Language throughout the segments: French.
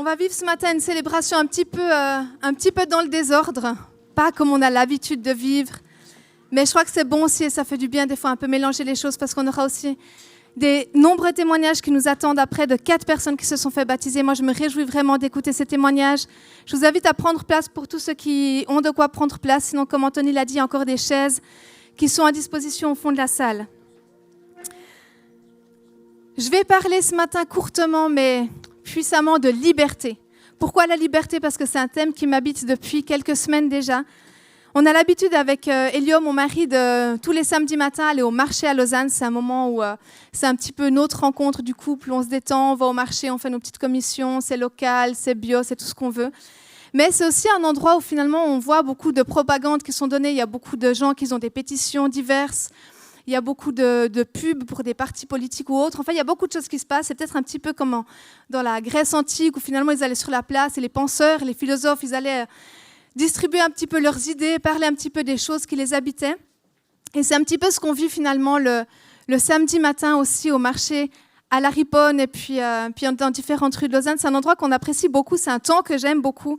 On va vivre ce matin une célébration un petit peu dans le désordre, pas comme on a l'habitude de vivre. Mais je crois que c'est bon aussi et ça fait du bien des fois un peu mélanger les choses parce qu'on aura aussi des nombreux témoignages qui nous attendent après de 4 personnes qui se sont fait baptiser. Moi, je me réjouis vraiment d'écouter ces témoignages. Je vous invite à prendre place pour tous ceux qui ont de quoi prendre place. Sinon, comme Anthony l'a dit, il y a encore des chaises qui sont à disposition au fond de la salle. Je vais parler ce matin courtement, mais puissamment de liberté. Pourquoi la liberté? Parce que c'est un thème qui m'habite depuis quelques semaines déjà. On a l'habitude avec Elio, mon mari, de tous les samedis matins aller au marché à Lausanne. C'est un moment où c'est un petit peu notre rencontre du couple, où on se détend, on va au marché, on fait nos petites commissions, c'est local, c'est bio, c'est tout ce qu'on veut. Mais c'est aussi un endroit où finalement on voit beaucoup de propagande qui sont données. Il y a beaucoup de gens qui ont des pétitions diverses. Il y a beaucoup de pubs pour des partis politiques ou autres. Enfin, il y a beaucoup de choses qui se passent. C'est peut-être un petit peu comme dans la Grèce antique où finalement ils allaient sur la place et les penseurs, les philosophes, ils allaient distribuer un petit peu leurs idées, parler un petit peu des choses qui les habitaient. Et c'est un petit peu ce qu'on vit finalement le samedi matin aussi au marché à la Riponne et puis dans différentes rues de Lausanne. C'est un endroit qu'on apprécie beaucoup, c'est un temps que j'aime beaucoup.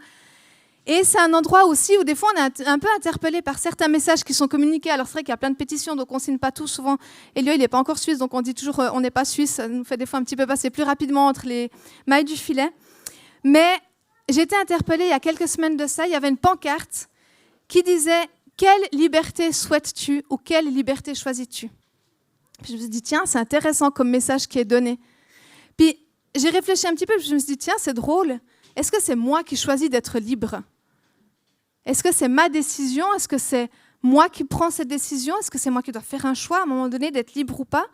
Et c'est un endroit aussi où des fois on est un peu interpellé par certains messages qui sont communiqués. Alors c'est vrai qu'il y a plein de pétitions, donc on ne signe pas tout. Souvent, Elio, il n'est pas encore suisse, donc on dit toujours on n'est pas suisse. Ça nous fait des fois un petit peu passer plus rapidement entre les mailles du filet. Mais j'ai été interpellée il y a quelques semaines de ça. Il y avait une pancarte qui disait « Quelle liberté souhaites-tu ou quelle liberté choisis-tu » Puis je me suis dit « Tiens, c'est intéressant comme message qui est donné. » Puis j'ai réfléchi un petit peu, puis je me suis dit « Tiens, c'est drôle. Est-ce que c'est moi qui choisis d'être libre ? Est-ce que c'est ma décision? Est-ce que c'est moi qui prends cette décision? Est-ce que c'est moi qui dois faire un choix à un moment donné d'être libre ou pas? »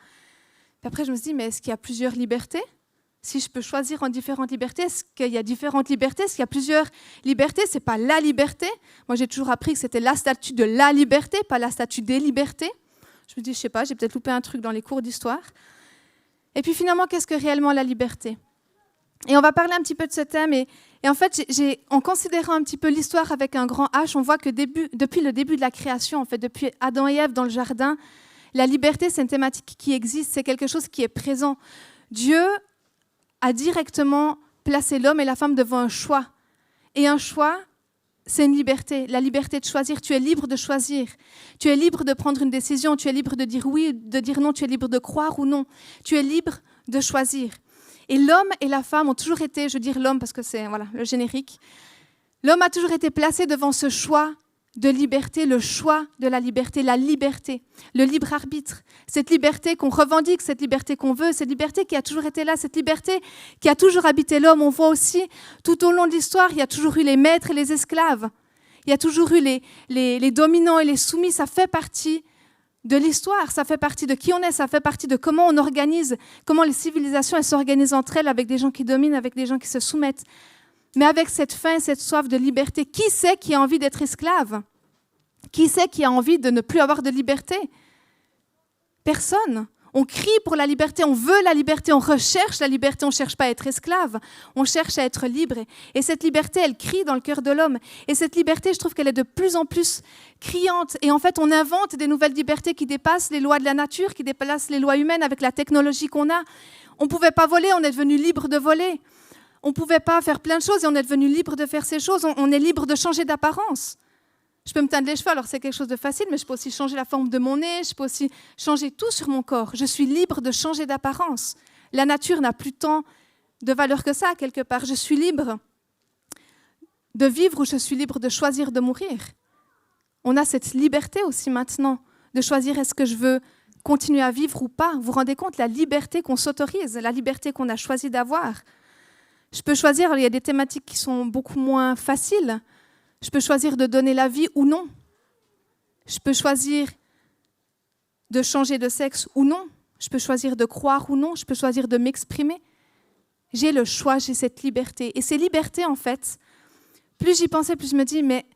Puis après, je me suis dit « Mais est-ce qu'il y a plusieurs libertés ? Si je peux choisir en différentes libertés, est-ce qu'il y a différentes libertés? Est-ce qu'il y a plusieurs libertés? Ce n'est pas la liberté. Moi, j'ai toujours appris que c'était la statue de la liberté, pas la statue des libertés. Je me dis, je ne sais pas, j'ai peut-être loupé un truc dans les cours d'histoire. Et puis finalement, qu'est-ce que réellement la liberté? Et on va parler un petit peu de ce thème. Et en fait, en considérant un petit peu l'histoire avec un grand H, on voit que depuis le début de la création, en fait, depuis Adam et Ève dans le jardin, la liberté, c'est une thématique qui existe, c'est quelque chose qui est présent. Dieu a directement placé l'homme et la femme devant un choix. Et un choix, c'est une liberté, la liberté de choisir. Tu es libre de choisir. Tu es libre de prendre une décision. Tu es libre de dire oui, de dire non. Tu es libre de croire ou non. Tu es libre de choisir. Et l'homme et la femme ont toujours été, je veux dire l'homme parce que c'est voilà, le générique, l'homme a toujours été placé devant ce choix de liberté, le choix de la liberté, le libre arbitre. Cette liberté qu'on revendique, cette liberté qu'on veut, cette liberté qui a toujours été là, cette liberté qui a toujours habité l'homme. On voit aussi, tout au long de l'histoire, il y a toujours eu les maîtres et les esclaves. Il y a toujours eu les dominants et les soumis. Ça fait partie de l'histoire, ça fait partie de qui on est, ça fait partie de comment on organise, comment les civilisations elles s'organisent entre elles avec des gens qui dominent, avec des gens qui se soumettent. Mais avec cette faim, cette soif de liberté, qui c'est qui a envie d'être esclave? Qui c'est qui a envie de ne plus avoir de liberté? Personne. On crie pour la liberté, on veut la liberté, on recherche la liberté, on ne cherche pas à être esclave, on cherche à être libre. Et cette liberté, elle crie dans le cœur de l'homme. Et cette liberté, je trouve qu'elle est de plus en plus criante. Et en fait, on invente des nouvelles libertés qui dépassent les lois de la nature, qui dépassent les lois humaines avec la technologie qu'on a. On ne pouvait pas voler, on est devenu libre de voler. On ne pouvait pas faire plein de choses et on est devenu libre de faire ces choses. On est libre de changer d'apparence. Je peux me teindre les cheveux, alors c'est quelque chose de facile, mais je peux aussi changer la forme de mon nez, je peux aussi changer tout sur mon corps. Je suis libre de changer d'apparence. La nature n'a plus tant de valeur que ça, quelque part. Je suis libre de vivre ou je suis libre de choisir de mourir. On a cette liberté aussi maintenant de choisir est-ce que je veux continuer à vivre ou pas. Vous vous rendez compte, la liberté qu'on s'autorise, la liberté qu'on a choisi d'avoir. Je peux choisir, il y a des thématiques qui sont beaucoup moins faciles. Je peux choisir de donner la vie ou non. Je peux choisir de changer de sexe ou non. Je peux choisir de croire ou non. Je peux choisir de m'exprimer. J'ai le choix, j'ai cette liberté. Et ces libertés, en fait, plus j'y pensais, plus je me dis, mais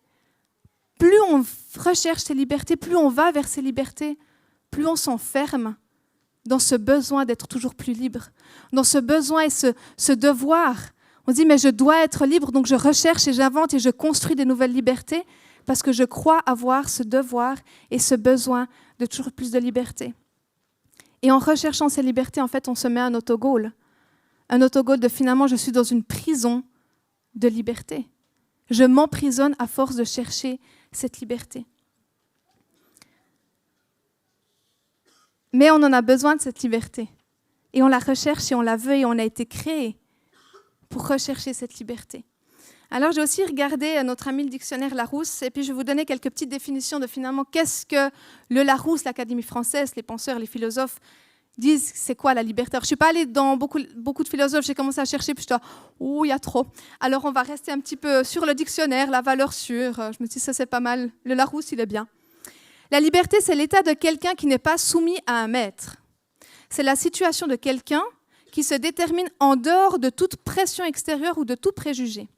plus on recherche ces libertés, plus on va vers ces libertés, plus on s'enferme dans ce besoin d'être toujours plus libre, dans ce besoin et ce devoir. On se dit, mais je dois être libre, donc je recherche et j'invente et je construis des nouvelles libertés parce que je crois avoir ce devoir et ce besoin de toujours plus de liberté. Et en recherchant ces libertés, en fait, on se met un autogol. Un autogol de finalement, je suis dans une prison de liberté. Je m'emprisonne à force de chercher cette liberté. Mais on en a besoin de cette liberté. Et on la recherche et on la veut et on a été créé pour rechercher cette liberté. Alors j'ai aussi regardé notre ami le dictionnaire Larousse et puis je vais vous donner quelques petites définitions de finalement qu'est-ce que le Larousse, l'Académie française, les penseurs, les philosophes disent c'est quoi la liberté. Alors, je ne suis pas allée dans beaucoup de philosophes, j'ai commencé à chercher puis je dis il y a trop. Alors on va rester un petit peu sur le dictionnaire, la valeur sûre. Je me dis ça c'est pas mal, le Larousse il est bien. La liberté c'est l'état de quelqu'un qui n'est pas soumis à un maître. C'est la situation de quelqu'un qui se détermine en dehors de toute pression extérieure ou de tout préjugé.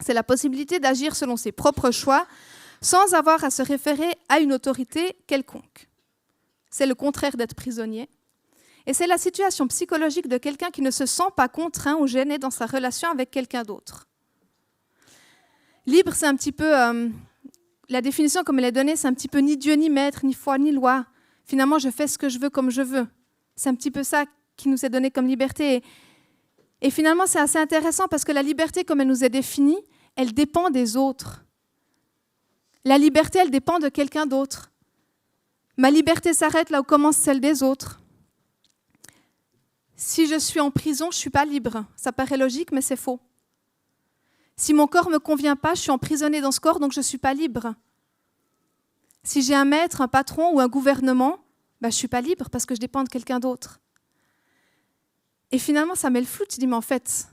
C'est la possibilité d'agir selon ses propres choix sans avoir à se référer à une autorité quelconque. C'est le contraire d'être prisonnier. Et c'est la situation psychologique de quelqu'un qui ne se sent pas contraint ou gêné dans sa relation avec quelqu'un d'autre. Libre, c'est un petit peu... la définition comme elle est donnée, c'est un petit peu ni Dieu, ni maître, ni foi, ni loi. Finalement, je fais ce que je veux comme je veux. C'est un petit peu ça qui nous est donné comme liberté. Et finalement, c'est assez intéressant parce que la liberté, comme elle nous est définie, elle dépend des autres. La liberté, elle dépend de quelqu'un d'autre. Ma liberté s'arrête là où commence celle des autres. Si je suis en prison, je ne suis pas libre. Ça paraît logique, mais c'est faux. Si mon corps ne me convient pas, je suis emprisonnée dans ce corps, donc je ne suis pas libre. Si j'ai un maître, un patron ou un gouvernement, je ne suis pas libre parce que je dépends de quelqu'un d'autre. Et finalement, ça met le flou. Tu dis, mais en fait,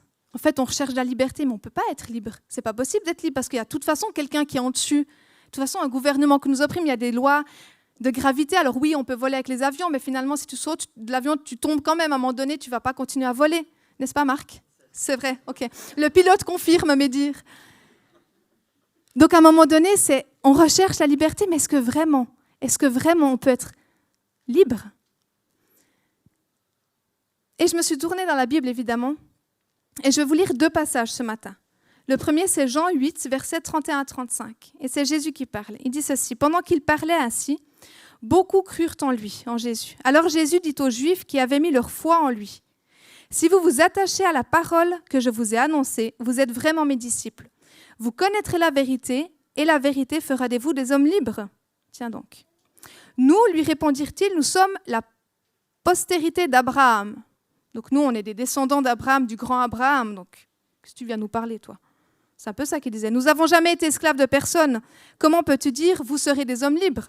on recherche la liberté, mais on ne peut pas être libre. Ce n'est pas possible d'être libre parce qu'il y a de toute façon quelqu'un qui est en dessus. De toute façon, un gouvernement qui nous opprime, il y a des lois de gravité. Alors oui, on peut voler avec les avions, mais finalement, si tu sautes de l'avion, tu tombes quand même. À un moment donné, tu ne vas pas continuer à voler. N'est-ce pas, Marc ? C'est vrai, ok. Le pilote confirme mes dires. Donc, à un moment donné, on recherche la liberté, mais est-ce que vraiment on peut être libre ? Et je me suis tournée dans la Bible, évidemment, et je vais vous lire 2 passages ce matin. Le premier, c'est Jean 8, versets 31 à 35. Et c'est Jésus qui parle. Il dit ceci, « Pendant qu'il parlait ainsi, beaucoup crurent en lui, en Jésus. Alors Jésus dit aux Juifs qui avaient mis leur foi en lui, « Si vous vous attachez à la parole que je vous ai annoncée, vous êtes vraiment mes disciples. Vous connaîtrez la vérité, et la vérité fera de vous des hommes libres. » Tiens donc. « Nous, lui répondirent-ils, nous sommes la postérité d'Abraham. » Donc nous, on est des descendants d'Abraham, du grand Abraham. Donc, qu'est-ce que tu viens nous parler, toi ? C'est un peu ça qu'il disait. « Nous n'avons jamais été esclaves de personne. Comment peux-tu dire, vous serez des hommes libres ?»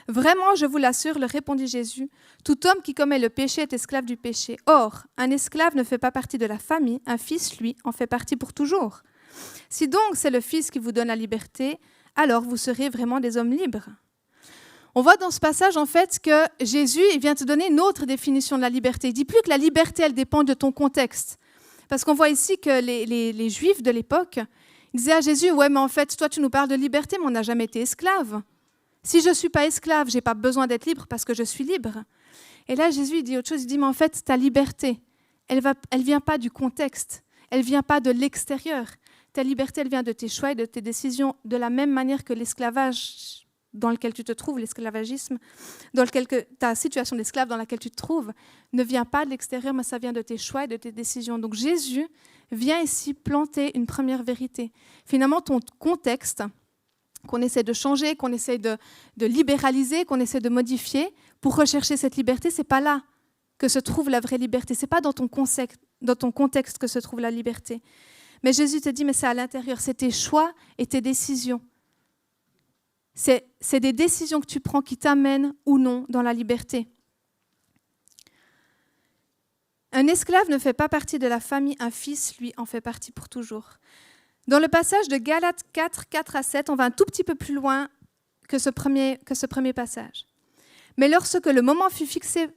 « Vraiment, je vous l'assure, leur répondit Jésus, tout homme qui commet le péché est esclave du péché. Or, un esclave ne fait pas partie de la famille, un fils, lui, en fait partie pour toujours. Si donc c'est le Fils qui vous donne la liberté, alors vous serez vraiment des hommes libres. » On voit dans ce passage, en fait, que Jésus il vient te donner une autre définition de la liberté. Il ne dit plus que la liberté, elle dépend de ton contexte. Parce qu'on voit ici que les Juifs de l'époque, ils disaient à Jésus, « Ouais, mais en fait, toi, tu nous parles de liberté, mais on n'a jamais été esclaves. Si je ne suis pas esclave, je n'ai pas besoin d'être libre parce que je suis libre. » Et là, Jésus il dit autre chose. Il dit, « Mais en fait, ta liberté, elle ne vient pas du contexte. Elle ne vient pas de l'extérieur. Ta liberté, elle vient de tes choix et de tes décisions, de la même manière que l'esclavage dans lequel tu te trouves, l'esclavagisme, ta situation d'esclave dans laquelle tu te trouves, ne vient pas de l'extérieur, mais ça vient de tes choix et de tes décisions. » Donc Jésus vient ici planter une première vérité. Finalement, ton contexte, qu'on essaie de changer, qu'on essaie de libéraliser, qu'on essaie de modifier, pour rechercher cette liberté, ce n'est pas là que se trouve la vraie liberté. Ce n'est pas dans ton contexte que se trouve la liberté. Mais Jésus te dit, mais c'est à l'intérieur, c'est tes choix et tes décisions. C'est des décisions que tu prends qui t'amènent ou non dans la liberté. Un esclave ne fait pas partie de la famille, un fils, lui, en fait partie pour toujours. Dans le passage de Galates 4, 4 à 7, on va un tout petit peu plus loin que ce premier passage. Mais lorsque le moment fut fixé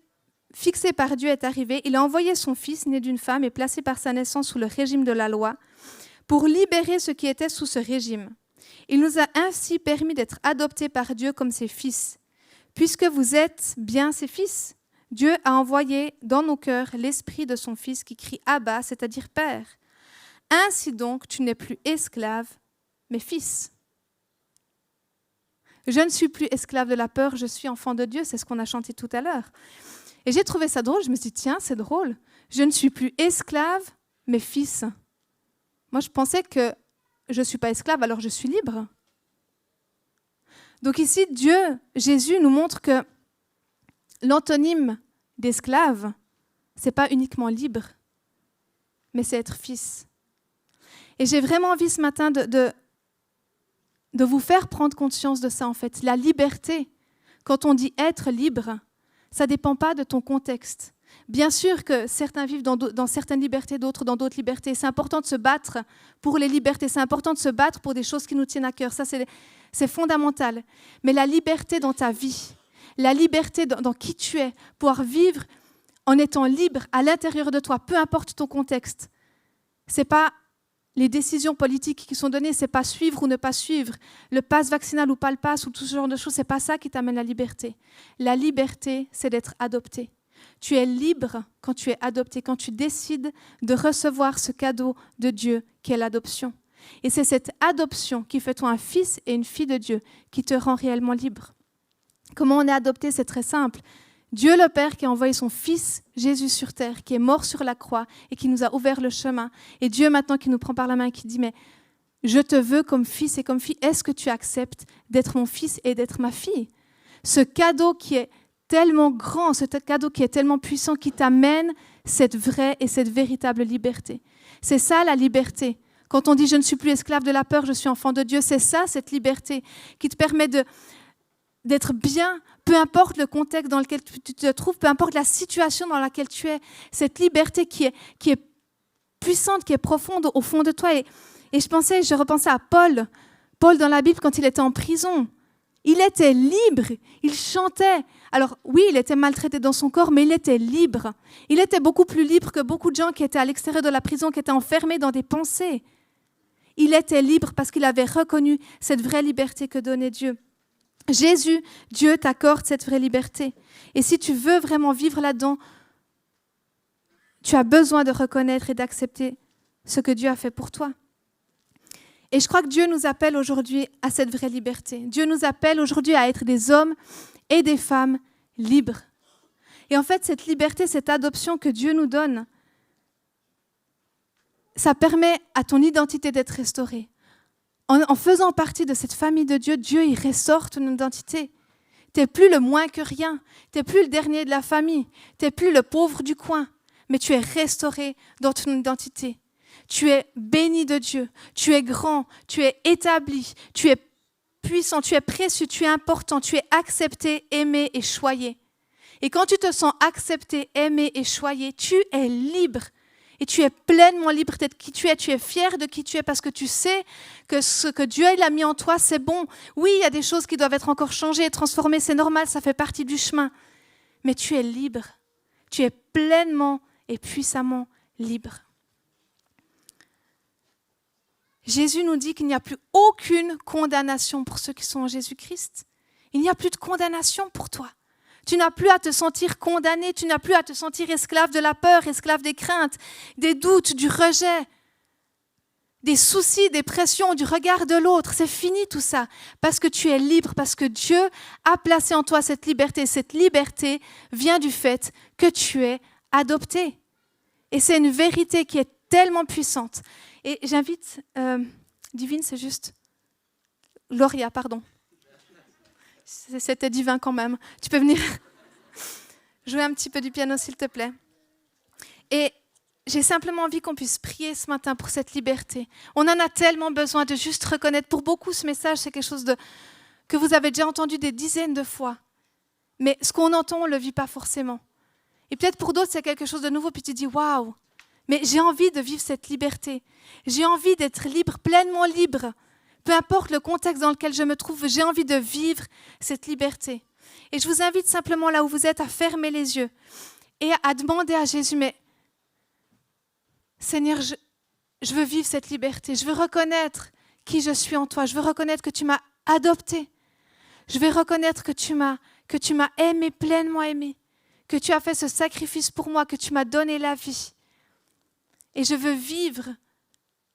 par Dieu est arrivé, il a envoyé son fils, né d'une femme et placé par sa naissance sous le régime de la loi, pour libérer ceux qui étaient sous ce régime. Il nous a ainsi permis d'être adoptés par Dieu comme ses fils. Puisque vous êtes bien ses fils, Dieu a envoyé dans nos cœurs l'esprit de son Fils qui crie « Abba », c'est-à-dire « Père ». Ainsi donc, tu n'es plus esclave, mais fils. Je ne suis plus esclave de la peur, je suis enfant de Dieu, c'est ce qu'on a chanté tout à l'heure. Et j'ai trouvé ça drôle, je me suis dit, tiens, c'est drôle. Je ne suis plus esclave, mais fils. Moi, je pensais que je ne suis pas esclave, alors je suis libre. Donc ici, Jésus nous montre que l'antonyme d'esclave, ce n'est pas uniquement libre, mais c'est être fils. Et j'ai vraiment envie ce matin de vous faire prendre conscience de ça, en fait. La liberté, quand on dit être libre, ça ne dépend pas de ton contexte. Bien sûr que certains vivent dans certaines libertés, d'autres dans d'autres libertés. C'est important de se battre pour les libertés, c'est important de se battre pour des choses qui nous tiennent à cœur. Ça, c'est fondamental. Mais la liberté dans ta vie, la liberté dans qui tu es, pouvoir vivre en étant libre à l'intérieur de toi, peu importe ton contexte. Ce n'est pas les décisions politiques qui sont données, ce n'est pas suivre ou ne pas suivre, le pass vaccinal ou pas le pass ou tout ce genre de choses, ce n'est pas ça qui t'amène la liberté. La liberté, c'est d'être adopté. Tu es libre quand tu es adopté, quand tu décides de recevoir ce cadeau de Dieu qui est l'adoption. Et c'est cette adoption qui fait toi un fils et une fille de Dieu qui te rend réellement libre. Comment on est adopté? C'est très simple. Dieu le Père qui a envoyé son Fils Jésus sur terre, qui est mort sur la croix et qui nous a ouvert le chemin. Et Dieu maintenant qui nous prend par la main et qui dit « Mais je te veux comme fils et comme fille. Est-ce que tu acceptes d'être mon fils et d'être ma fille ?» Ce cadeau qui est tellement grand, ce cadeau qui est tellement puissant, qui t'amène cette vraie et cette véritable liberté. C'est ça la liberté. Quand on dit « Je ne suis plus esclave de la peur, je suis enfant de Dieu », c'est ça cette liberté qui te permet d'être bien, peu importe le contexte dans lequel tu te trouves, peu importe la situation dans laquelle tu es, cette liberté qui est puissante, qui est profonde au fond de toi. Et je repensais à Paul dans la Bible quand il était en prison. Il était libre, il chantait. Alors oui, il était maltraité dans son corps, mais il était libre. Il était beaucoup plus libre que beaucoup de gens qui étaient à l'extérieur de la prison, qui étaient enfermés dans des pensées. Il était libre parce qu'il avait reconnu cette vraie liberté que donnait Dieu. Jésus, Dieu t'accorde cette vraie liberté. Et si tu veux vraiment vivre là-dedans, tu as besoin de reconnaître et d'accepter ce que Dieu a fait pour toi. Et je crois que Dieu nous appelle aujourd'hui à cette vraie liberté. Dieu nous appelle aujourd'hui à être des hommes et des femmes libres. Et en fait, cette liberté, cette adoption que Dieu nous donne, ça permet à ton identité d'être restaurée. En faisant partie de cette famille de Dieu, Dieu il restaure ton identité. Tu n'es plus le moins que rien, tu n'es plus le dernier de la famille, tu n'es plus le pauvre du coin, mais tu es restauré dans ton identité. Tu es béni de Dieu, tu es grand, tu es établi, tu es puissant, tu es précieux, tu es important, tu es accepté, aimé et choyé. Et quand tu te sens accepté, aimé et choyé, tu es libre. Et tu es pleinement libre d'être qui tu es fier de qui tu es parce que tu sais que ce que Dieu il a mis en toi, c'est bon. Oui, il y a des choses qui doivent être encore changées et transformées, c'est normal, ça fait partie du chemin. Mais tu es libre, tu es pleinement et puissamment libre. Jésus nous dit qu'il n'y a plus aucune condamnation pour ceux qui sont en Jésus-Christ. Il n'y a plus de condamnation pour toi. Tu n'as plus à te sentir condamné, tu n'as plus à te sentir esclave de la peur, esclave des craintes, des doutes, du rejet, des soucis, des pressions, du regard de l'autre. C'est fini tout ça, parce que tu es libre, parce que Dieu a placé en toi cette liberté. Cette liberté vient du fait que tu es adopté. Et c'est une vérité qui est tellement puissante. Et j'invite, Divine, c'est juste, Gloria, pardon. C'était divin quand même. Tu peux venir jouer un petit peu du piano, s'il te plaît. Et j'ai simplement envie qu'on puisse prier ce matin pour cette liberté. On en a tellement besoin de juste reconnaître. Pour beaucoup, ce message, c'est quelque chose que vous avez déjà entendu des dizaines de fois. Mais ce qu'on entend, on ne le vit pas forcément. Et peut-être pour d'autres, c'est quelque chose de nouveau, puis tu dis « Waouh !» Mais j'ai envie de vivre cette liberté. J'ai envie d'être libre, pleinement libre. Peu importe le contexte dans lequel je me trouve, j'ai envie de vivre cette liberté. Et je vous invite simplement là où vous êtes à fermer les yeux et à demander à Jésus, mais Seigneur, je veux vivre cette liberté. Je veux reconnaître qui je suis en toi. Je veux reconnaître que tu m'as adopté. Je veux reconnaître que tu m'as aimé, pleinement aimé. Que tu as fait ce sacrifice pour moi, que tu m'as donné la vie. Et je veux vivre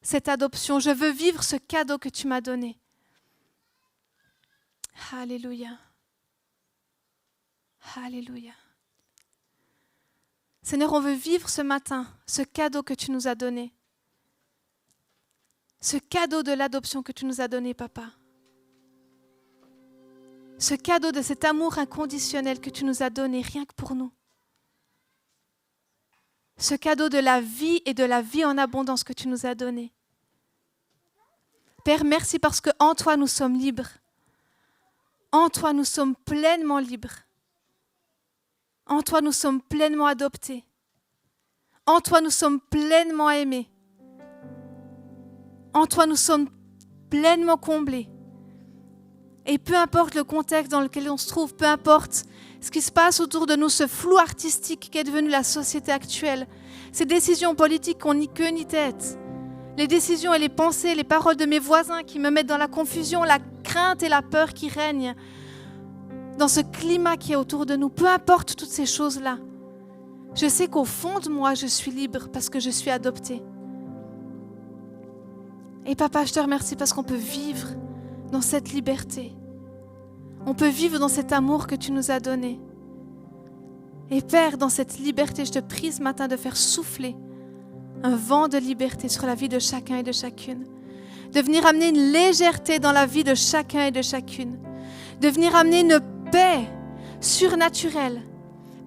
cette adoption. Je veux vivre ce cadeau que tu m'as donné. Alléluia. Alléluia. Seigneur, on veut vivre ce matin ce cadeau que tu nous as donné. ce cadeau de l'adoption que tu nous as donné, Papa. Ce cadeau de cet amour inconditionnel que tu nous as donné rien que pour nous. Ce cadeau de la vie et de la vie en abondance que tu nous as donné. Père, merci parce qu'en toi nous sommes libres. En toi nous sommes pleinement libres. En toi nous sommes pleinement adoptés. En toi nous sommes pleinement aimés. En toi nous sommes pleinement comblés. Et peu importe le contexte dans lequel on se trouve, peu importe ce qui se passe autour de nous, ce flou artistique qui est devenu la société actuelle, ces décisions politiques qui n'ont ni queue ni tête, les décisions et les pensées, les paroles de mes voisins qui me mettent dans la confusion, la crainte et la peur qui règnent dans ce climat qui est autour de nous, peu importe toutes ces choses-là, je sais qu'au fond de moi, je suis libre parce que je suis adoptée. Et Papa, je te remercie parce qu'on peut vivre dans cette liberté. On peut vivre dans cet amour que tu nous as donné. Et Père, dans cette liberté, je te prie ce matin de faire souffler un vent de liberté sur la vie de chacun et de chacune. De venir amener une légèreté dans la vie de chacun et de chacune. De venir amener une paix surnaturelle.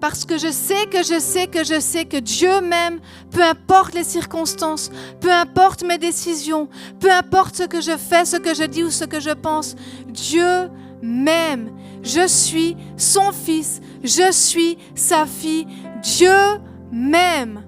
Parce que je sais que Dieu m'aime, peu importe les circonstances, peu importe mes décisions, peu importe ce que je fais, ce que je dis ou ce que je pense, Dieu m'aime. Je suis son fils, je suis sa fille, Dieu m'aime.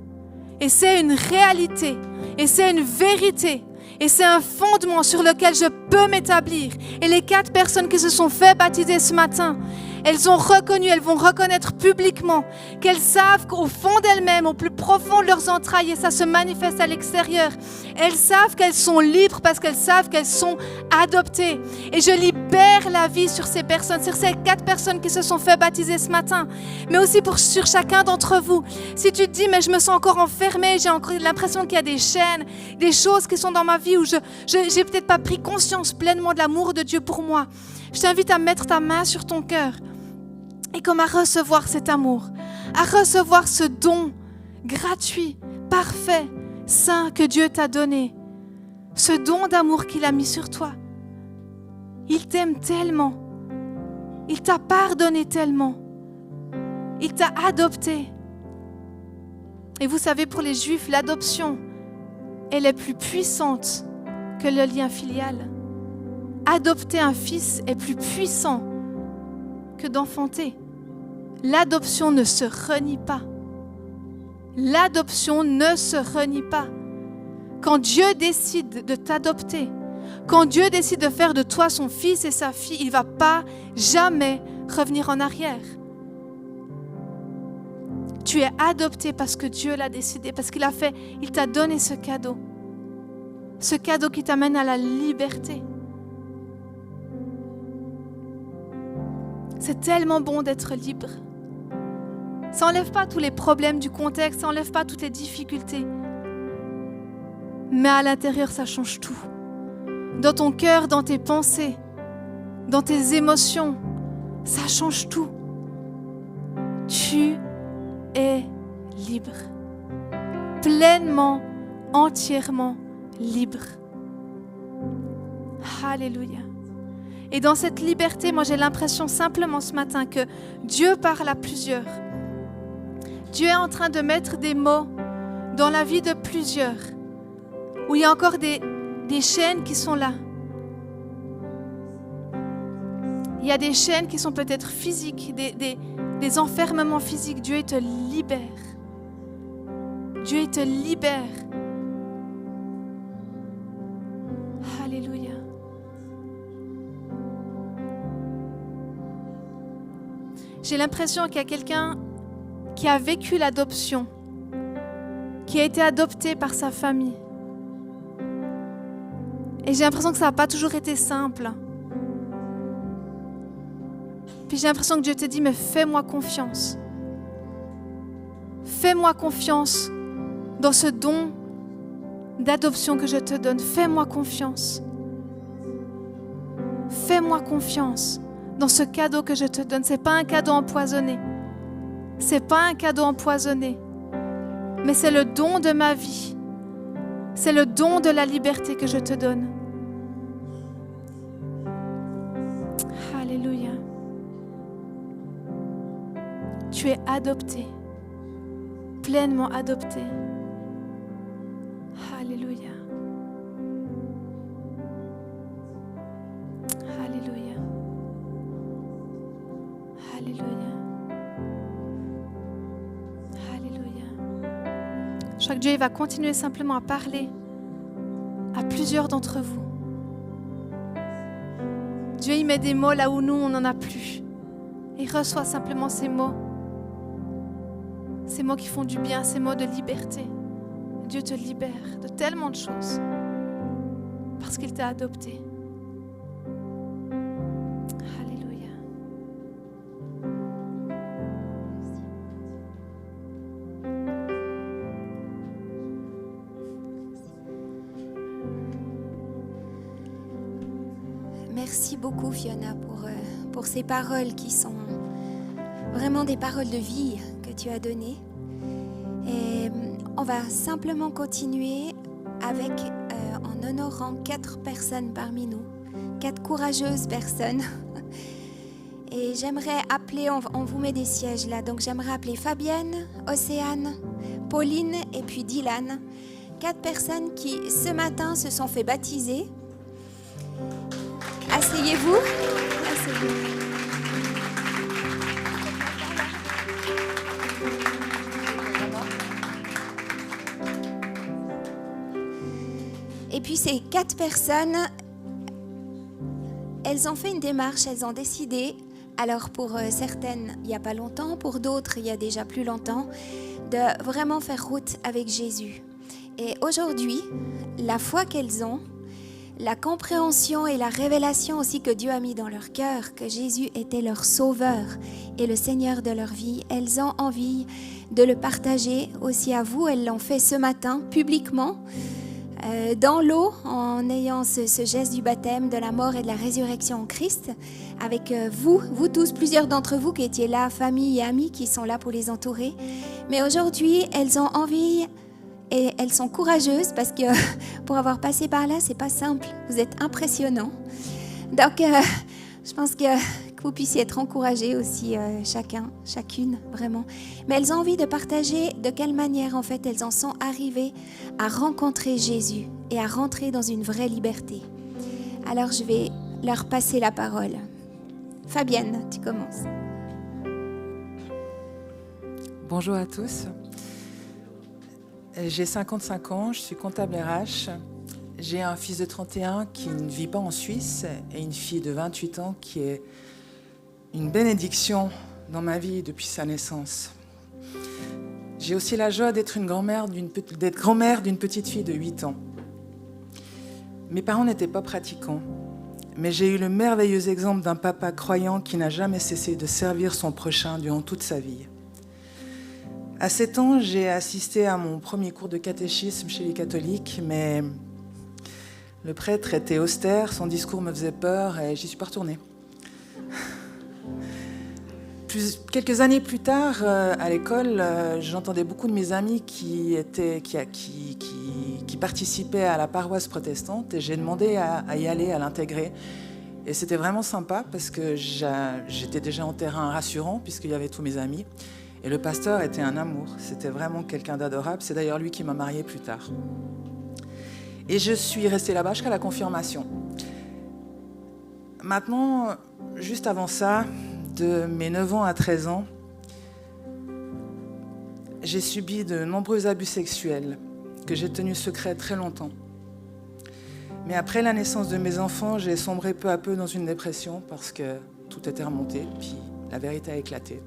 Et c'est une réalité, et c'est une vérité, et c'est un fondement sur lequel je peux m'établir. Et les 4 personnes qui se sont fait baptiser ce matin, elles ont reconnu, elles vont reconnaître publiquement qu'elles savent qu'au fond d'elles-mêmes, au plus profond de leurs entrailles, et ça se manifeste à l'extérieur, elles savent qu'elles sont libres parce qu'elles savent qu'elles sont adoptées. Et je libère la vie sur ces personnes, sur ces 4 personnes qui se sont fait baptiser ce matin, mais aussi sur chacun d'entre vous. Si tu te dis, mais je me sens encore enfermée, j'ai encore l'impression qu'il y a des chaînes, des choses qui sont dans ma vie où je n'ai peut-être pas pris conscience pleinement de l'amour de Dieu pour moi, je t'invite à mettre ta main sur ton cœur et comme à recevoir cet amour, à recevoir ce don gratuit, parfait, saint que Dieu t'a donné, ce don d'amour qu'il a mis sur toi. Il t'aime tellement, il t'a pardonné tellement, il t'a adopté. Et vous savez, pour les Juifs, l'adoption, elle est plus puissante que le lien filial. Adopter un fils est plus puissant que d'enfanter. L'adoption ne se renie pas. L'adoption ne se renie pas. Quand Dieu décide de t'adopter, quand Dieu décide de faire de toi son fils et sa fille, il ne va pas jamais revenir en arrière. Tu es adopté parce que Dieu l'a décidé, parce qu'il t'a donné ce cadeau qui t'amène à la liberté. C'est tellement bon d'être libre. Ça n'enlève pas tous les problèmes du contexte, ça n'enlève pas toutes les difficultés. Mais à l'intérieur, ça change tout. Dans ton cœur, dans tes pensées, dans tes émotions, ça change tout. Tu es libre. Pleinement, entièrement libre. Alléluia. Et dans cette liberté, moi j'ai l'impression simplement ce matin que Dieu parle à plusieurs. Dieu est en train de mettre des mots dans la vie de plusieurs, où il y a encore des chaînes qui sont là. Il y a des chaînes qui sont peut-être physiques, des enfermements physiques. Dieu il te libère. Dieu il te libère. Alléluia. J'ai l'impression qu'il y a quelqu'un qui a vécu l'adoption, qui a été adopté par sa famille. Et j'ai l'impression que ça n'a pas toujours été simple. Puis j'ai l'impression que Dieu te dit, mais fais-moi confiance. Fais-moi confiance dans ce don d'adoption que je te donne. Fais-moi confiance. Fais-moi confiance dans ce cadeau que je te donne. Ce n'est pas un cadeau empoisonné. Ce n'est pas un cadeau empoisonné. Mais c'est le don de ma vie. C'est le don de la liberté que je te donne. Alléluia. Tu es adopté, pleinement adopté. Alléluia. Alléluia. Alléluia. Alléluia. Je crois que Dieu va continuer simplement à parler à plusieurs d'entre vous. Dieu il met des mots là où nous on n'en a plus. Il reçoit simplement ces mots qui font du bien, ces mots de liberté. Dieu te libère de tellement de choses parce qu'il t'a adopté. Alléluia. Merci beaucoup Fiona pour ces paroles qui sont vraiment des paroles de vie que tu as données. Et on va simplement continuer avec, en honorant 4 personnes parmi nous, 4 courageuses personnes. Et j'aimerais appeler, on vous met des sièges là, donc j'aimerais appeler Fabienne, Océane, Pauline et puis Dylan. 4 personnes qui ce matin se sont fait baptiser. Asseyez-vous. Asseyez-vous. Et puis ces 4 personnes, elles ont fait une démarche, elles ont décidé, alors pour certaines il n'y a pas longtemps, pour d'autres il y a déjà plus longtemps, de vraiment faire route avec Jésus. Et aujourd'hui, la foi qu'elles ont, la compréhension et la révélation aussi que Dieu a mis dans leur cœur, que Jésus était leur sauveur et le Seigneur de leur vie, elles ont envie de le partager aussi à vous. Elles l'ont fait ce matin publiquement, dans l'eau, en ayant ce geste du baptême, de la mort et de la résurrection en Christ, avec vous tous, plusieurs d'entre vous qui étiez là, famille et amis qui sont là pour les entourer. Mais aujourd'hui, elles ont envie et elles sont courageuses parce que pour avoir passé par là, c'est pas simple. Vous êtes impressionnants. Donc, je pense que vous puissiez être encouragés aussi, chacun, chacune, vraiment. Mais elles ont envie de partager de quelle manière, en fait, elles en sont arrivées à rencontrer Jésus et à rentrer dans une vraie liberté. Alors, je vais leur passer la parole. Fabienne, tu commences. Bonjour à tous. J'ai 55 ans, je suis comptable RH. J'ai un fils de 31 qui ne vit pas en Suisse et une fille de 28 ans qui est une bénédiction dans ma vie depuis sa naissance. J'ai aussi la joie d'être grand-mère d'une petite fille de 8 ans. Mes parents n'étaient pas pratiquants, mais j'ai eu le merveilleux exemple d'un papa croyant qui n'a jamais cessé de servir son prochain durant toute sa vie. À 7 ans, j'ai assisté à mon premier cours de catéchisme chez les catholiques, mais le prêtre était austère, son discours me faisait peur et j'y suis pas retournée. Quelques années plus tard, à l'école, j'entendais beaucoup de mes amis qui participaient à la paroisse protestante et j'ai demandé à y aller, à l'intégrer. Et c'était vraiment sympa parce que j'étais déjà en terrain rassurant puisqu'il y avait tous mes amis. Et le pasteur était un amour, c'était vraiment quelqu'un d'adorable. C'est d'ailleurs lui qui m'a mariée plus tard. Et je suis restée là-bas jusqu'à la confirmation. Maintenant, juste avant ça, de mes 9 ans à 13 ans, j'ai subi de nombreux abus sexuels que j'ai tenus secrets très longtemps. Mais après la naissance de mes enfants, j'ai sombré peu à peu dans une dépression parce que tout était remonté, puis la vérité a éclaté.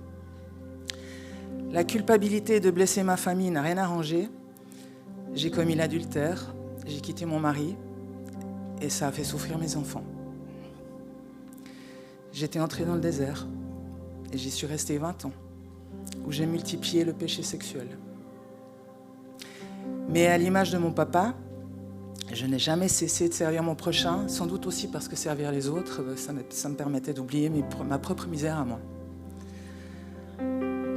La culpabilité de blesser ma famille n'a rien arrangé. J'ai commis l'adultère, j'ai quitté mon mari et ça a fait souffrir mes enfants. J'étais entrée dans le désert et j'y suis restée 20 ans, où j'ai multiplié le péché sexuel. Mais à l'image de mon papa, je n'ai jamais cessé de servir mon prochain, sans doute aussi parce que servir les autres, ça me permettait d'oublier ma propre misère à moi.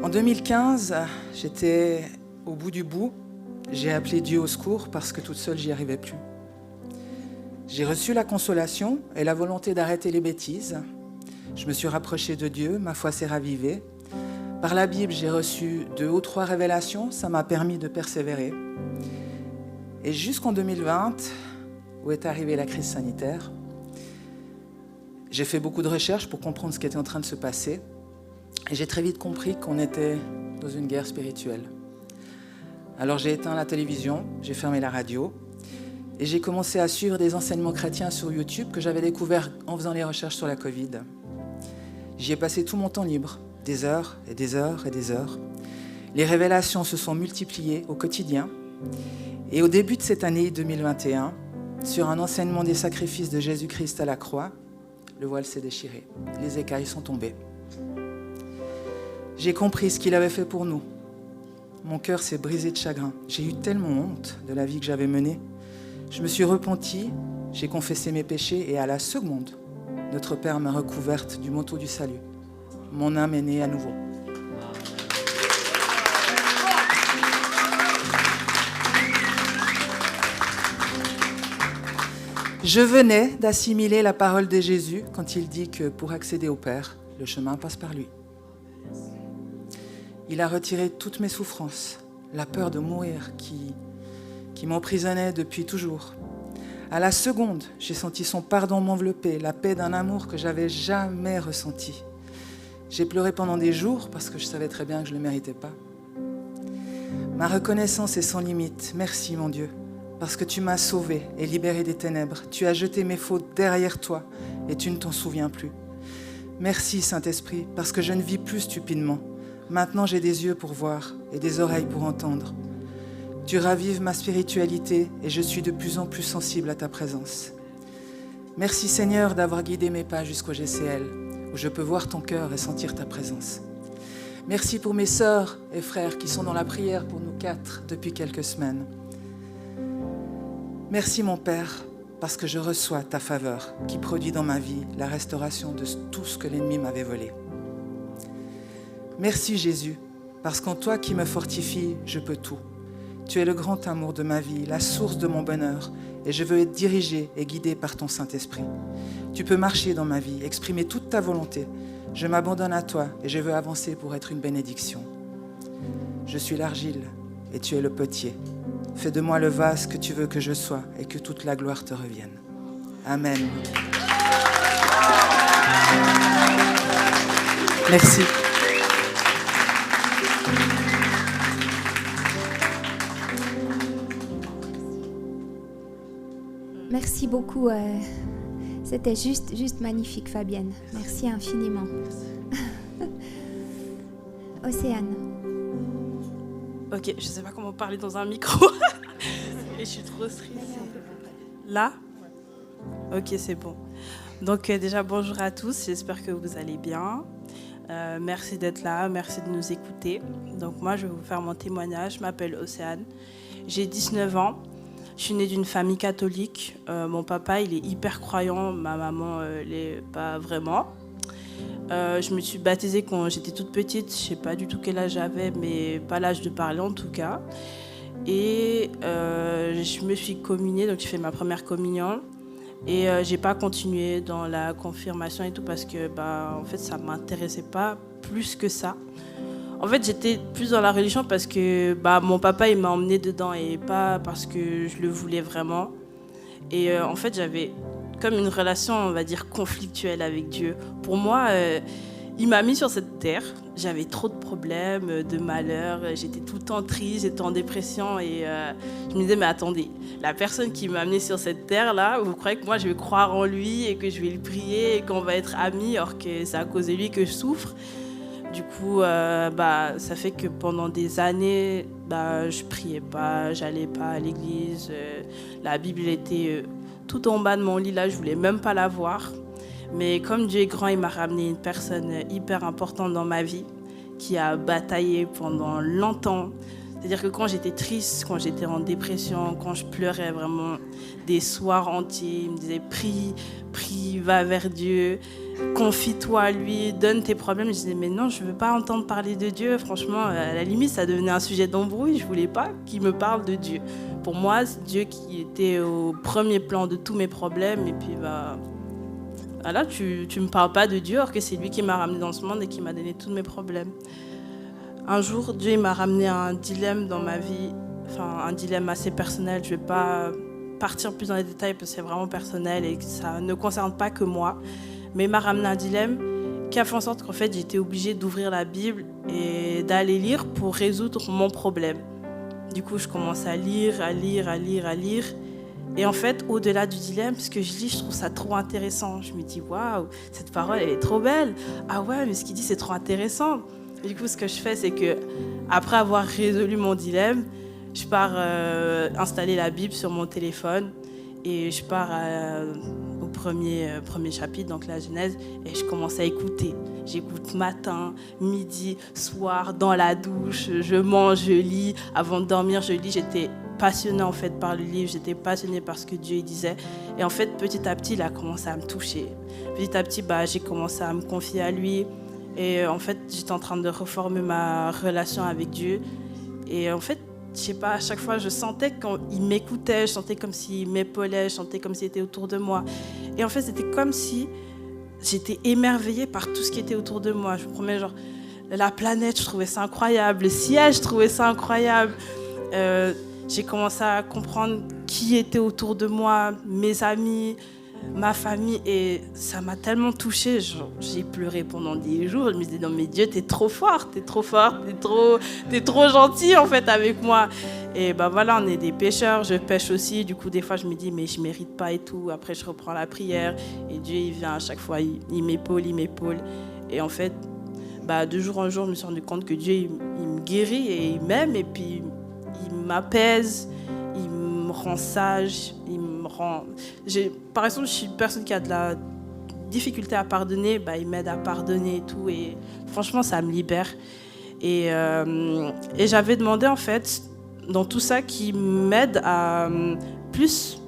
En 2015, j'étais au bout du bout j'ai appelé Dieu au secours parce que toute seule, j'y arrivais plus. J'ai reçu la consolation et la volonté d'arrêter les bêtises. Je me suis rapprochée de Dieu, ma foi s'est ravivée. Par la Bible, j'ai reçu 2 ou 3 révélations, ça m'a permis de persévérer. Et jusqu'en 2020, où est arrivée la crise sanitaire, j'ai fait beaucoup de recherches pour comprendre ce qui était en train de se passer. Et j'ai très vite compris qu'on était dans une guerre spirituelle. Alors j'ai éteint la télévision, j'ai fermé la radio et j'ai commencé à suivre des enseignements chrétiens sur YouTube que j'avais découverts en faisant les recherches sur la Covid. J'y ai passé tout mon temps libre, des heures et des heures et des heures. Les révélations se sont multipliées au quotidien. Et au début de cette année 2021, sur un enseignement des sacrifices de Jésus-Christ à la croix, le voile s'est déchiré, les écailles sont tombées. J'ai compris ce qu'il avait fait pour nous. Mon cœur s'est brisé de chagrin. J'ai eu tellement honte de la vie que j'avais menée. Je me suis repentie, j'ai confessé mes péchés et à la seconde, notre Père m'a recouverte du manteau du salut. Mon âme est née à nouveau. Je venais d'assimiler la parole de Jésus quand il dit que pour accéder au Père, le chemin passe par lui. Il a retiré toutes mes souffrances, la peur de mourir qui m'emprisonnait depuis toujours. À la seconde, j'ai senti son pardon m'envelopper, la paix d'un amour que j'avais jamais ressenti. J'ai pleuré pendant des jours parce que je savais très bien que je ne le méritais pas. Ma reconnaissance est sans limite. Merci mon Dieu, parce que tu m'as sauvé et libéré des ténèbres. Tu as jeté mes fautes derrière toi et tu ne t'en souviens plus. Merci Saint-Esprit, parce que je ne vis plus stupidement. Maintenant j'ai des yeux pour voir et des oreilles pour entendre. Tu ravives ma spiritualité et je suis de plus en plus sensible à ta présence. Merci Seigneur d'avoir guidé mes pas jusqu'au GCL, où je peux voir ton cœur et sentir ta présence. Merci pour mes sœurs et frères qui sont dans la prière pour nous 4 depuis quelques semaines. Merci mon Père, parce que je reçois ta faveur qui produit dans ma vie la restauration de tout ce que l'ennemi m'avait volé. Merci Jésus, parce qu'en toi qui me fortifie, je peux tout. Tu es le grand amour de ma vie, la source de mon bonheur, et je veux être dirigé et guidé par ton Saint-Esprit. Tu peux marcher dans ma vie, exprimer toute ta volonté. Je m'abandonne à toi et je veux avancer pour être une bénédiction. Je suis l'argile et tu es le potier. Fais de moi le vase que tu veux que je sois et que toute la gloire te revienne. Amen. Merci. Merci beaucoup. C'était juste magnifique, Fabienne. Merci infiniment. Océane. Ok, je sais pas comment parler dans un micro. Et je suis trop stressée. Là ? Ok, c'est bon. Donc déjà, bonjour à tous. J'espère que vous allez bien. Merci d'être là, merci de nous écouter. Donc moi, je vais vous faire mon témoignage. Je m'appelle Océane. J'ai 19 ans. Je suis née d'une famille catholique. Mon papa, il est hyper croyant. Ma maman, elle n'est pas vraiment. Je me suis baptisée quand j'étais toute petite. Je ne sais pas du tout quel âge j'avais, mais pas l'âge de parler en tout cas. Et je me suis communiée, donc j'ai fait ma première communion. Et je n'ai pas continué dans la confirmation et tout parce que en fait, ça ne m'intéressait pas plus que ça. En fait, j'étais plus dans la religion parce que mon papa il m'a emmenée dedans et pas parce que je le voulais vraiment. Et en fait, j'avais comme une relation, on va dire, conflictuelle avec Dieu. Pour moi, il m'a mis sur cette terre. J'avais trop de problèmes, de malheurs. J'étais tout le temps triste, j'étais en dépression. Et je me disais, mais attendez, la personne qui m'a amenée sur cette terre-là, vous croyez que moi, je vais croire en lui et que je vais le prier et qu'on va être amis alors que c'est à cause de lui que je souffre. Du coup, ça fait que pendant des années, je priais pas, j'allais pas à l'église. La Bible était tout en bas de mon lit, là, je voulais même pas la voir. Mais comme Dieu est grand, il m'a ramené une personne hyper importante dans ma vie qui a bataillé pendant longtemps C'est-à-dire que quand j'étais triste, quand j'étais en dépression, quand je pleurais vraiment des soirs entiers, il me disait prie, va vers Dieu, confie-toi à lui, donne tes problèmes. Je disais mais non, je ne veux pas entendre parler de Dieu. Franchement, à la limite, ça devenait un sujet d'embrouille. Je ne voulais pas qu'il me parle de Dieu. Pour moi, c'est Dieu qui était au premier plan de tous mes problèmes. Et puis, là, tu ne me parles pas de Dieu, alors que c'est lui qui m'a ramené dans ce monde et qui m'a donné tous mes problèmes. Un jour, Dieu il m'a ramené un dilemme dans ma vie, enfin un dilemme assez personnel. Je ne vais pas partir plus dans les détails parce que c'est vraiment personnel et que ça ne concerne pas que moi. Mais il m'a ramené un dilemme qui a fait en sorte qu'en fait, j'étais obligée d'ouvrir la Bible et d'aller lire pour résoudre mon problème. Du coup, je commence à lire. Et en fait, au-delà du dilemme, ce que je lis, je trouve ça trop intéressant. Je me dis, waouh, cette parole, elle est trop belle. Ah ouais, mais ce qu'il dit, c'est trop intéressant. Et du coup, ce que je fais, c'est que après avoir résolu mon dilemme, je pars installer la Bible sur mon téléphone et je pars au premier chapitre, donc la Genèse, et je commence à écouter. J'écoute matin, midi, soir, dans la douche, je mange, je lis. Avant de dormir, je lis. J'étais passionnée en fait par le livre, j'étais passionnée par ce que Dieu disait. Et en fait, petit à petit, il a commencé à me toucher. Petit à petit, j'ai commencé à me confier à lui. Et en fait, j'étais en train de reformer ma relation avec Dieu. Et en fait, je sais pas, à chaque fois, je sentais qu'il m'écoutait, je sentais comme s'il m'épaulait, je sentais comme s'il était autour de moi. Et en fait, c'était comme si j'étais émerveillée par tout ce qui était autour de moi. Je me promets, genre, la planète, je trouvais ça incroyable. Le ciel, je trouvais ça incroyable. J'ai commencé à comprendre qui était autour de moi, mes amis, ma famille, et ça m'a tellement touchée. J'ai pleuré pendant des jours. Je me disais non mais Dieu, t'es trop fort, t'es trop gentil en fait avec moi. Et voilà, on est des pécheurs, je pêche aussi. Du coup des fois je me dis mais je mérite pas et tout. Après je reprends la prière et Dieu il vient à chaque fois, il m'épaule. Et en fait de jour en jour je me suis rendu compte que Dieu il me guérit et il m'aime et puis il m'apaise, il me rend sage, il me rend... Par exemple, je suis une personne qui a de la difficulté à pardonner, il m'aide à pardonner et tout, et franchement, ça me libère. Et j'avais demandé, en fait, dans tout ça, qui m'aide à plus,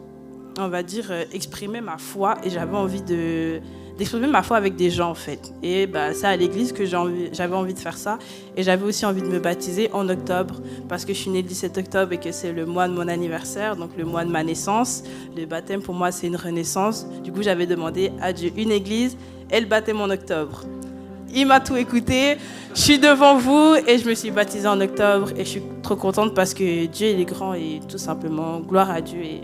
on va dire, exprimer ma foi, et j'avais envie d'exprimer ma foi avec des gens en fait. Et c'est à l'église que j'avais envie de faire ça. Et j'avais aussi envie de me baptiser en octobre parce que je suis née le 17 octobre et que c'est le mois de mon anniversaire, donc le mois de ma naissance. Le baptême pour moi c'est une renaissance. Du coup j'avais demandé à Dieu une église et le baptême en octobre. Il m'a tout écouté. Je suis devant vous et je me suis baptisée en octobre et je suis trop contente parce que Dieu il est grand et tout simplement gloire à Dieu. Et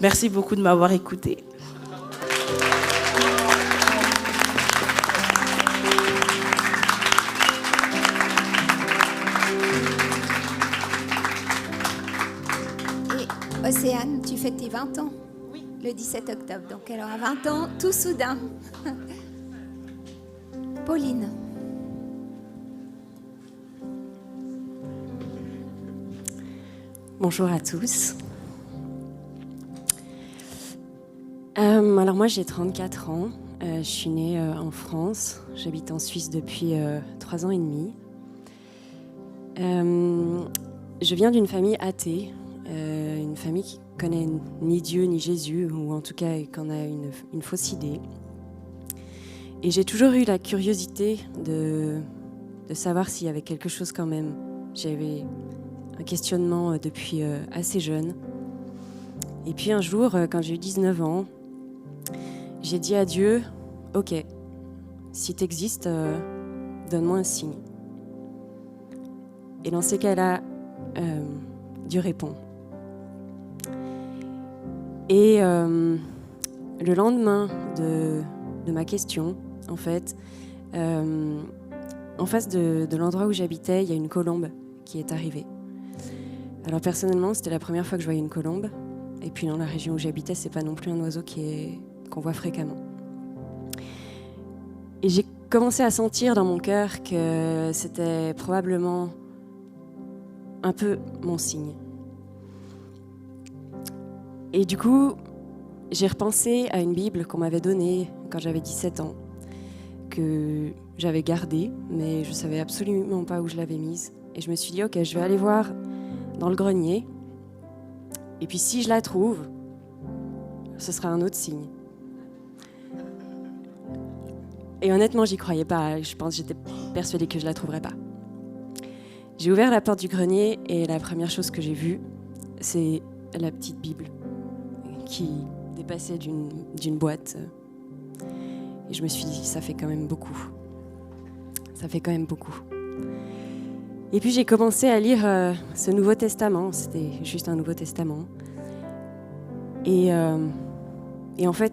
merci beaucoup de m'avoir écoutée. Océane, tu fêtes tes 20 ans? Oui. Le 17 octobre, donc elle aura 20 ans, tout soudain. Pauline. Bonjour à tous. Alors moi j'ai 34 ans, je suis née en France, j'habite en Suisse depuis 3 ans et demi. Je viens d'une famille athée. Une famille qui connaît ni Dieu ni Jésus, ou en tout cas qui en a une fausse idée. Et j'ai toujours eu la curiosité de savoir s'il y avait quelque chose quand même. J'avais un questionnement depuis assez jeune. Et puis un jour, quand j'ai eu 19 ans, j'ai dit à Dieu, « Ok, si tu existes, donne-moi un signe. » Et dans ces cas-là, Dieu répond. Et le lendemain de ma question, en fait, en face de l'endroit où j'habitais, il y a une colombe qui est arrivée. Alors personnellement, c'était la première fois que je voyais une colombe. Et puis dans la région où j'habitais, c'est pas non plus un oiseau qu'on voit fréquemment. Et j'ai commencé à sentir dans mon cœur que c'était probablement un peu mon signe. Et du coup, j'ai repensé à une Bible qu'on m'avait donnée quand j'avais 17 ans, que j'avais gardée, mais je ne savais absolument pas où je l'avais mise. Et je me suis dit, ok, je vais aller voir dans le grenier. Et puis si je la trouve, ce sera un autre signe. Et honnêtement, j'y croyais pas. J'étais persuadée que je la trouverais pas. J'ai ouvert la porte du grenier et la première chose que j'ai vue, c'est la petite Bible qui dépassait d'une boîte. Et je me suis dit, ça fait quand même beaucoup. Ça fait quand même beaucoup. Et puis j'ai commencé à lire ce Nouveau Testament. C'était juste un Nouveau Testament. Et en fait,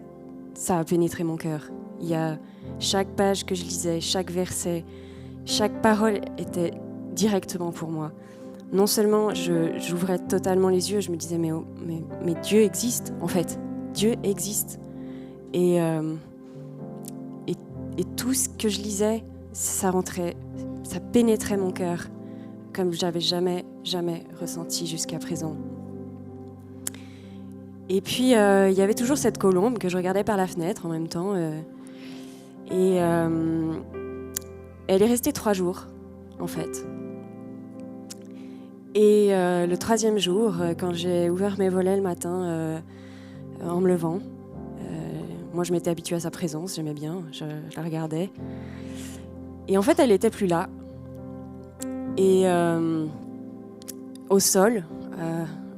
ça a pénétré mon cœur. Il y a chaque page que je lisais, chaque verset, chaque parole était directement pour moi. Non seulement j'ouvrais totalement les yeux, je me disais mais Dieu existe en fait. Dieu existe. Et tout ce que je lisais, ça pénétrait mon cœur comme j'avais jamais ressenti jusqu'à présent. Et puis, il y avait toujours cette colombe que je regardais par la fenêtre en même temps. Et elle est restée 3 jours, en fait. Et le 3e jour, quand j'ai ouvert mes volets le matin en me levant, moi je m'étais habituée à sa présence, j'aimais bien, je la regardais. Et en fait, elle n'était plus là. Et au sol,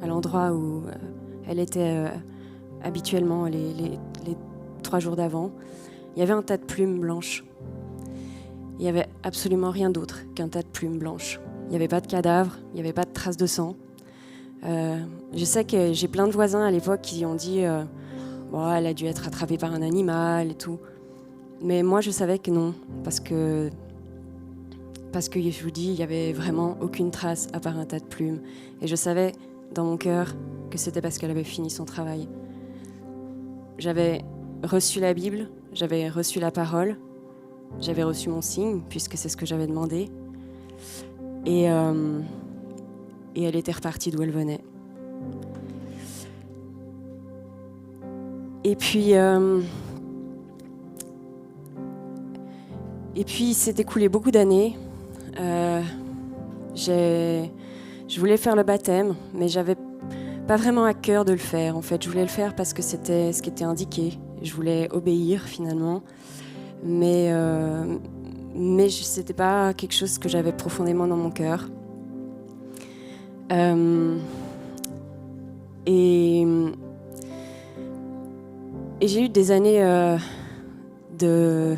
à l'endroit où elle était habituellement les 3 jours d'avant, il y avait un tas de plumes blanches. Il n'y avait absolument rien d'autre qu'un tas de plumes blanches. Il n'y avait pas de cadavre, il n'y avait pas de traces de sang. Je sais que j'ai plein de voisins à l'époque qui ont dit bon, elle a dû être attrapée par un animal et tout. Mais moi, je savais que non, parce que je vous dis, il n'y avait vraiment aucune trace à part un tas de plumes. Et je savais dans mon cœur que c'était parce qu'elle avait fini son travail. J'avais reçu la Bible, j'avais reçu la parole, j'avais reçu mon signe, puisque c'est ce que j'avais demandé. Et elle était repartie d'où elle venait. Et puis il s'est écoulé beaucoup d'années. Je voulais faire le baptême, mais j'avais pas vraiment à cœur de le faire. En fait, je voulais le faire parce que c'était ce qui était indiqué. Je voulais obéir finalement, mais c'était pas quelque chose que j'avais profondément dans mon cœur. Et j'ai eu des années de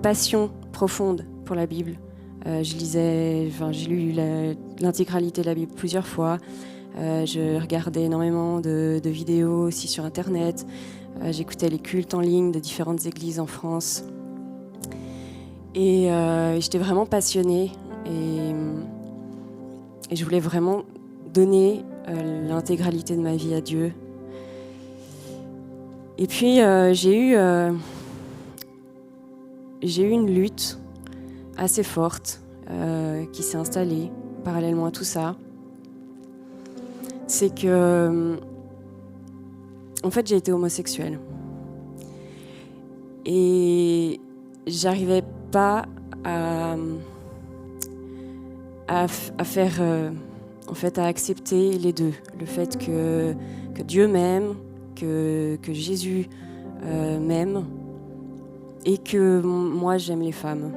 passion profonde pour la Bible. J'ai lu l'intégralité de la Bible plusieurs fois. Je regardais énormément de vidéos aussi sur Internet. J'écoutais les cultes en ligne de différentes églises en France. Et j'étais vraiment passionnée. Et je voulais vraiment donner l'intégralité de ma vie à Dieu. Et puis j'ai eu une lutte assez forte qui s'est installée parallèlement à tout ça. C'est que, en fait, j'ai été homosexuelle. Et j'arrivais pas à faire, à accepter les deux. Le fait que Dieu m'aime, que Jésus m'aime, et que moi, j'aime les femmes.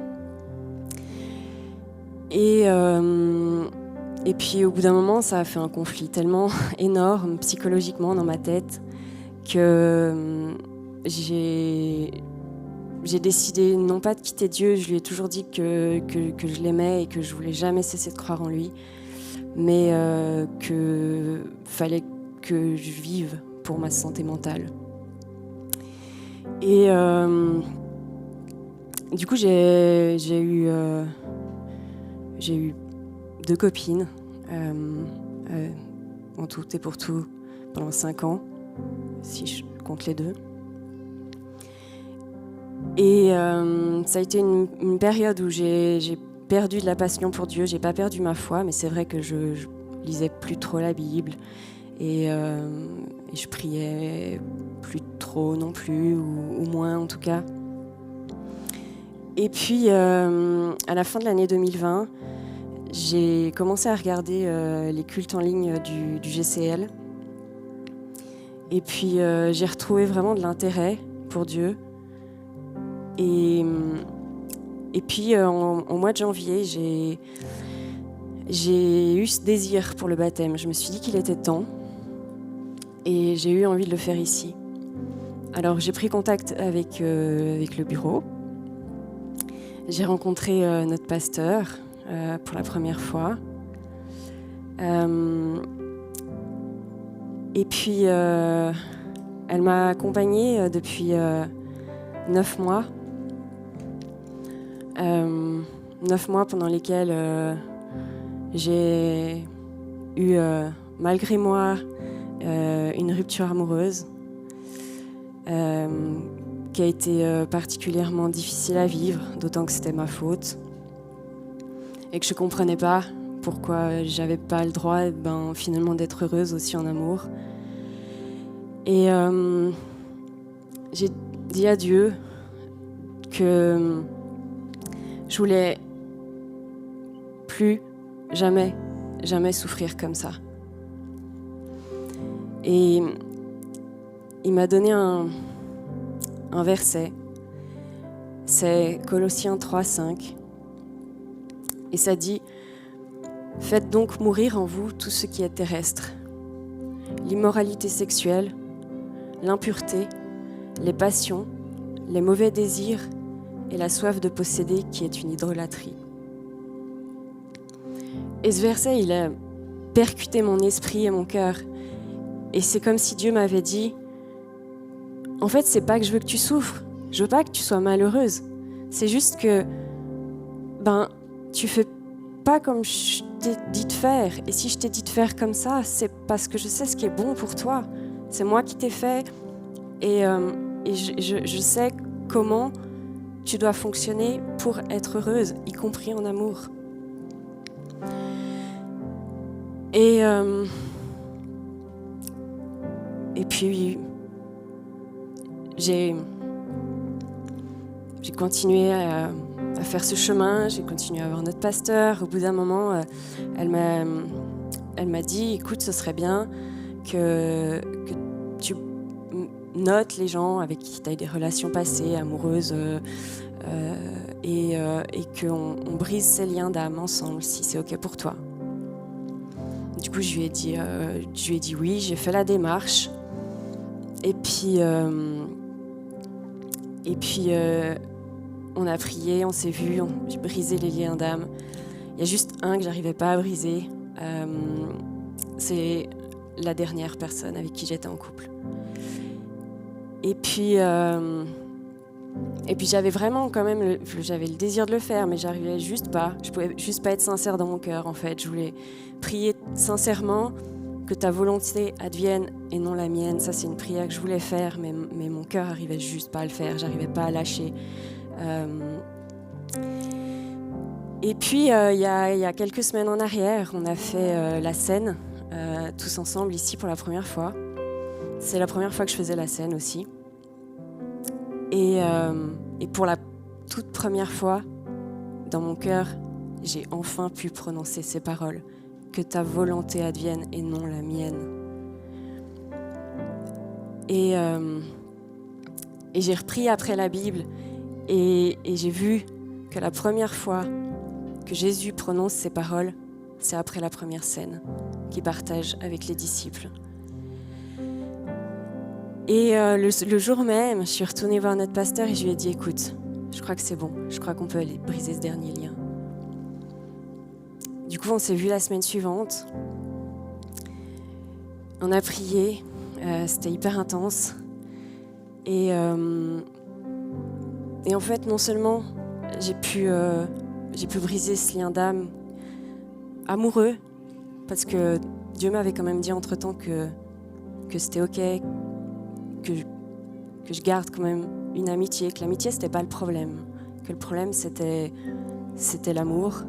Et puis au bout d'un moment, ça a fait un conflit tellement énorme psychologiquement dans ma tête que j'ai décidé non pas de quitter Dieu, je lui ai toujours dit que je l'aimais et que je voulais jamais cesser de croire en lui, mais que fallait que je vive pour ma santé mentale. Et du coup, j'ai eu 2 copines, en tout et pour tout, pendant 5 ans, si je compte les 2. Et ça a été une période où j'ai perdu de la passion pour Dieu. J'ai pas perdu ma foi, mais c'est vrai que je lisais plus trop la Bible et je priais plus trop non plus, ou moins en tout cas. Et puis, à la fin de l'année 2020, j'ai commencé à regarder les cultes en ligne du GCL. Et puis j'ai retrouvé vraiment de l'intérêt pour Dieu. Et puis en mois de janvier, j'ai eu ce désir pour le baptême. Je me suis dit qu'il était temps. Et j'ai eu envie de le faire ici. Alors j'ai pris contact avec le bureau. J'ai rencontré notre pasteur pour la première fois. Et puis elle m'a accompagnée depuis 9 mois. 9 mois pendant lesquels j'ai eu, malgré moi, une rupture amoureuse qui a été particulièrement difficile à vivre, d'autant que c'était ma faute et que je ne comprenais pas pourquoi j'avais pas le droit finalement d'être heureuse aussi en amour. Et j'ai dit à Dieu que je voulais plus jamais souffrir comme ça. Et il m'a donné un verset, c'est Colossiens 3:5, et ça dit « Faites donc mourir en vous tout ce qui est terrestre, l'immoralité sexuelle, l'impureté, les passions, les mauvais désirs et la soif de posséder qui est une idolâtrie. » Et ce verset, il a percuté mon esprit et mon cœur. Et c'est comme si Dieu m'avait dit, en fait, c'est pas que je veux que tu souffres, je veux pas que tu sois malheureuse. C'est juste que, tu fais pas comme je t'ai dit de faire. Et si je t'ai dit de faire comme ça, c'est parce que je sais ce qui est bon pour toi. C'est moi qui t'ai fait. Et je sais comment tu dois fonctionner pour être heureuse, y compris en amour. Et puis, j'ai continué à faire ce chemin, j'ai continué à voir notre pasteur. Au bout d'un moment, elle m'a dit, écoute, ce serait bien que tu notes les gens avec qui tu as eu des relations passées, amoureuses, et qu'on brise ces liens d'âme ensemble, si c'est OK pour toi. Du coup, je lui ai dit oui, j'ai fait la démarche. Et puis, on a prié, on s'est vus, j'ai brisé les liens d'âme. Il y a juste un que j'arrivais pas à briser. C'est la dernière personne avec qui j'étais en couple. Et puis j'avais vraiment quand même, j'avais le désir de le faire, mais j'arrivais juste pas. Je pouvais juste pas être sincère dans mon cœur, en fait. Je voulais prier sincèrement que ta volonté advienne et non la mienne. Ça, c'est une prière que je voulais faire, mais mon cœur arrivait juste pas à le faire. J'arrivais pas à lâcher. Et puis, il y a quelques semaines en arrière, on a fait la scène tous ensemble ici pour la première fois. C'est la première fois que je faisais la scène aussi. Et pour la toute première fois, dans mon cœur, j'ai enfin pu prononcer ces paroles. Que ta volonté advienne et non la mienne. Et j'ai repris après la Bible et j'ai vu que la première fois que Jésus prononce ces paroles, c'est après la première scène qu'il partage avec les disciples. Et le jour même, je suis retournée voir notre pasteur et je lui ai dit, écoute, je crois que c'est bon, je crois qu'on peut aller briser ce dernier lien. Du coup, on s'est vus la semaine suivante. On a prié, c'était hyper intense. Et en fait, non seulement j'ai pu briser ce lien d'âme amoureux, parce que Dieu m'avait quand même dit entre-temps que c'était OK, que je garde quand même une amitié, que l'amitié, c'était pas le problème, que le problème, c'était l'amour.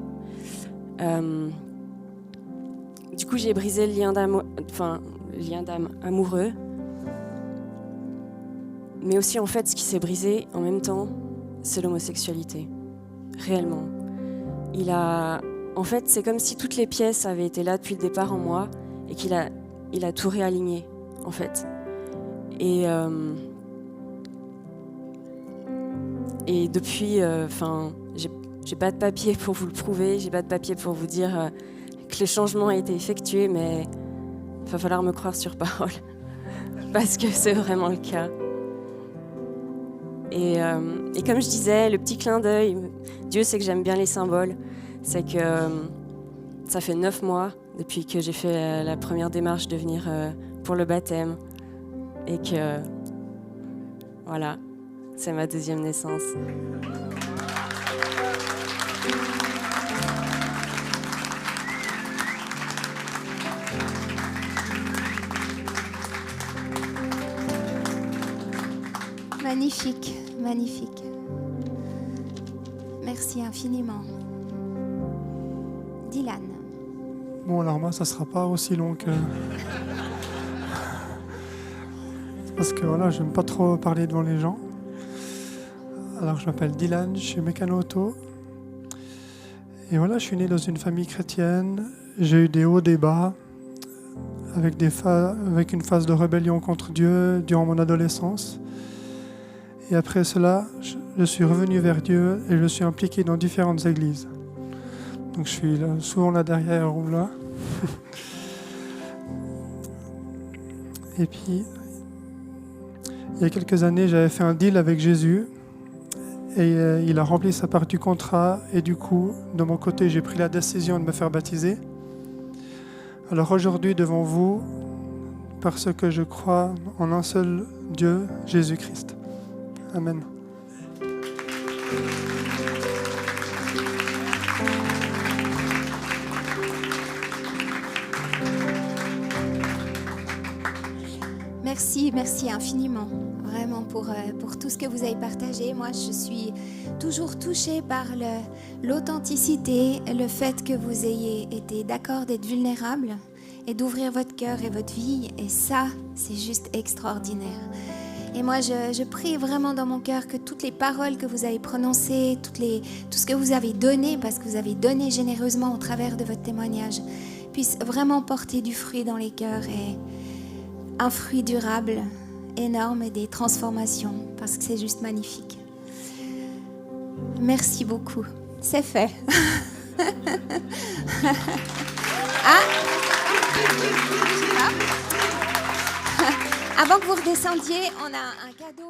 Du coup, j'ai brisé le lien d'âme amoureux. Mais aussi, en fait, ce qui s'est brisé en même temps, c'est l'homosexualité. Réellement. Il a en fait, c'est comme si toutes les pièces avaient été là depuis le départ en moi et qu'il a tout réaligné, en fait. Et depuis, j'ai pas de papier pour vous le prouver, j'ai pas de papier pour vous dire que le changement a été effectué, mais il va falloir me croire sur parole, parce que c'est vraiment le cas. Et comme je disais, le petit clin d'œil, Dieu sait que j'aime bien les symboles, c'est que ça fait 9 mois depuis que j'ai fait la première démarche de venir pour le baptême, et que, voilà, c'est ma deuxième naissance. Magnifique, magnifique. Merci infiniment. Dylan. Bon, alors moi, ça ne sera pas aussi long que... Parce que voilà, j'aime pas trop parler devant les gens. Alors, je m'appelle Dylan, je suis mécano-auto. Et voilà, je suis né dans une famille chrétienne. J'ai eu des hauts, des bas, avec une phase de rébellion contre Dieu durant mon adolescence. Et après cela, je suis revenu vers Dieu et je suis impliqué dans différentes églises. Donc je suis là, souvent là derrière ou là. Et puis, il y a quelques années, j'avais fait un deal avec Jésus et il a rempli sa part du contrat. Et du coup, de mon côté, j'ai pris la décision de me faire baptiser. Alors aujourd'hui, devant vous, parce que je crois en un seul Dieu, Jésus-Christ. Amen. Merci infiniment, vraiment pour tout ce que vous avez partagé. Moi, je suis toujours touchée par l'authenticité, le fait que vous ayez été d'accord d'être vulnérable et d'ouvrir votre cœur et votre vie. Et ça, c'est juste extraordinaire. Et moi, je prie vraiment dans mon cœur que toutes les paroles que vous avez prononcées, tout ce que vous avez donné, parce que vous avez donné généreusement au travers de votre témoignage, puissent vraiment porter du fruit dans les cœurs et un fruit durable, énorme et des transformations, parce que c'est juste magnifique. Merci beaucoup. C'est fait. Avant que vous redescendiez, on a un cadeau.